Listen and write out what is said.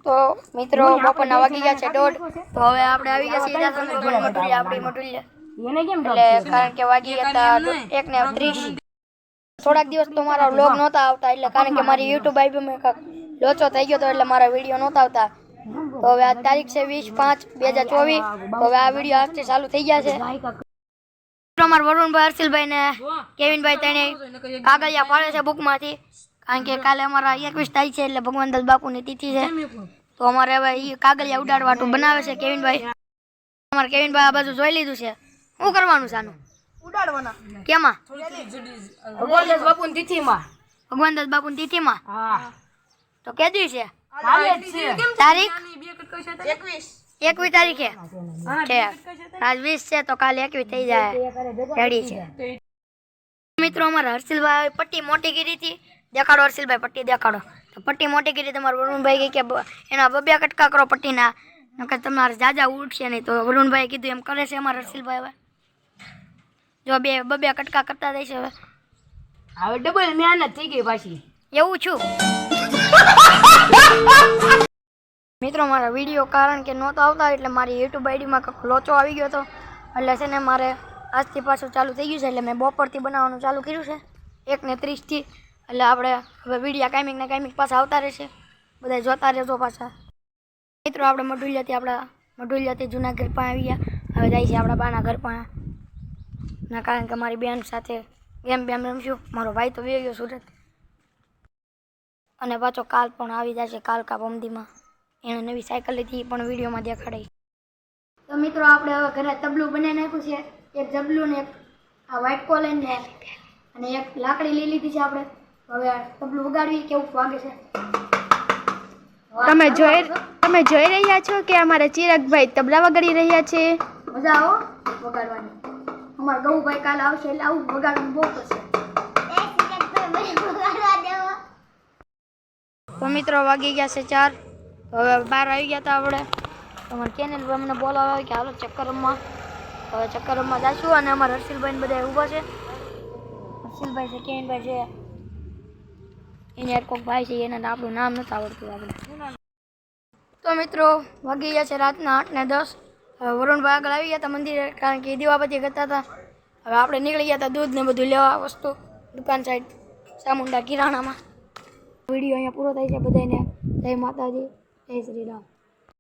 તો મિત્રો બપોરના વાગી ગયા છે 1:30 તો હવે આપણે આવી ગયા છીએ આપણી મટુલિયા એટલે કારણ કે વાગી ગયા હતા 1:30 થોડાક દિવસ તો મારા વ્લોગ નહોતા આવતા એટલે કારણ કે મારી યુટ્યુબ આઈડી માં લોચો થઈ ગયો તો એટલે મારા વિડીયો નહોતા આવતા તો હવે આ તારીખ છે 20/5/2024 તો હવે આ વિડીયો આજથી ચાલુ થઈ ગયા છે અમારા વરુણભાઈ હર્ષિલભાઈ ને કેવિનભાઈ તેને કાગળિયા ફાળે છે બુકમાંથી કારણ કે કાલે અમારા 21 તારીખ છે એટલે ભગવાનદાસ બાપુની તિથિ છે તો અમારે હવે એ કાગળિયા ઉડાડવાટું બનાવે છે કેવિનભાઈ અમારે કેવિનભાઈ આ બાજુ જોઈ લીધું છે શું કરવાનું છે આનું ઉડાડવાના કેમાં ભગવાનદાસ બાપુની તિથિમાં ભગવાનદાસ બાપુની તિથિમાં હા તો કેદી છે તારીખ 21 તારીખે છે આજ 20 છે તો કાલે 21 થઈ જાય રેડી છે મિત્રો અમારા હર્ષિલભાઈ પટ્ટી મોટી કરી હતી દેખાડો હર્ષિલભાઈ પટ્ટી દેખાડો તો પટ્ટી મોટી કરી તમારા વરુણભાઈ કે એના બબ્યા કટકા કરો પટ્ટીના નકર તમારે જાજા ઉઠશે નહીં તો વરુણભાઈ કીધું એમ કરે છે અમારા હર્ષિલભાઈ હવે જો બબ્યા કટકા કરતા જાય છે હવે ડબલ મહેનત થઈ ગઈ પાછી એવું છું મિત્રો મારા વિડીયો કારણ કે નહોતો આવતા એટલે મારી યુટ્યુબ આઈડીમાં લોચો આવી ગયો હતો એટલે છે ને મારે આજથી પાછું ચાલુ થઈ ગયું છે એટલે મેં બપોરથી બનાવવાનું ચાલુ કર્યું છે 1:30 એટલે આપણે હવે વિડીયા કાયમિક પાછા આવતા રહેશે બધા જોતા રહેજો પાછા મિત્રો આપણે મઢુલિયાથી જૂના ઘર પાસે આવી ગયા હવે જાય છે આપણા બાના ઘર પાસે ના કારણ કે મારી બેન સાથે ગેમ રમશું મારો ભાઈ તો વહી ગયો સુરત અને પાછો કાલ પણ આવી જશે કાલ કા પમદીમાં એને નવી સાયકલ લીધી પણ વિડીયોમાં દેખાડાઈ તો મિત્રો આપણે હવે ઘરે તબલું બનાવી નાખ્યું છે એક જબલું ને એક આ વ્હાઈટ કોલન ને અને એક લાકડી લઈ લીધી છે આપણે હવે તબલું વગાડવી કેવું વાગે છે તમે જોઈ રહ્યા છો કે અમારા ચિરાગભાઈ તબલા વગાડી રહ્યા છે મજા આવો વગાડવાની અમારા ગૌભાઈ કાલ આવશે એટલે આવું વગાડવાનું બહુ થશે તો મિત્રો વાગી ગયા છે 4 હવે બહાર આવી ગયા હતા આપણે અમારે કેનેલ અમને બોલાવે કે હાલો ચક્કર રમવા હવે ચક્કર રમવા જઈશું અને અમારા હર્ષિલભાઈ બધા ઊભા છે હર્ષિલભાઈ છે કેનભાઈ છે એને યાર કોઈક ભાઈ છે એને આપણું નામ નથી આવડતું આપણે તો મિત્રો વાગી ગયા છે રાતના 8:10 હવે વરુણભાઈ આગળ આવી ગયા હતા મંદિરે કારણ કે દીવાબત્તી કરતા હતા હવે આપણે નીકળી ગયા હતા દૂધ ને બધું લેવા વસ્તુ દુકાન સાઈડ ચામુંડા કિરાણામાં વિડીયો અહીંયા પૂરો થાય છે બધાને જય માતાજી જય શ્રી રામ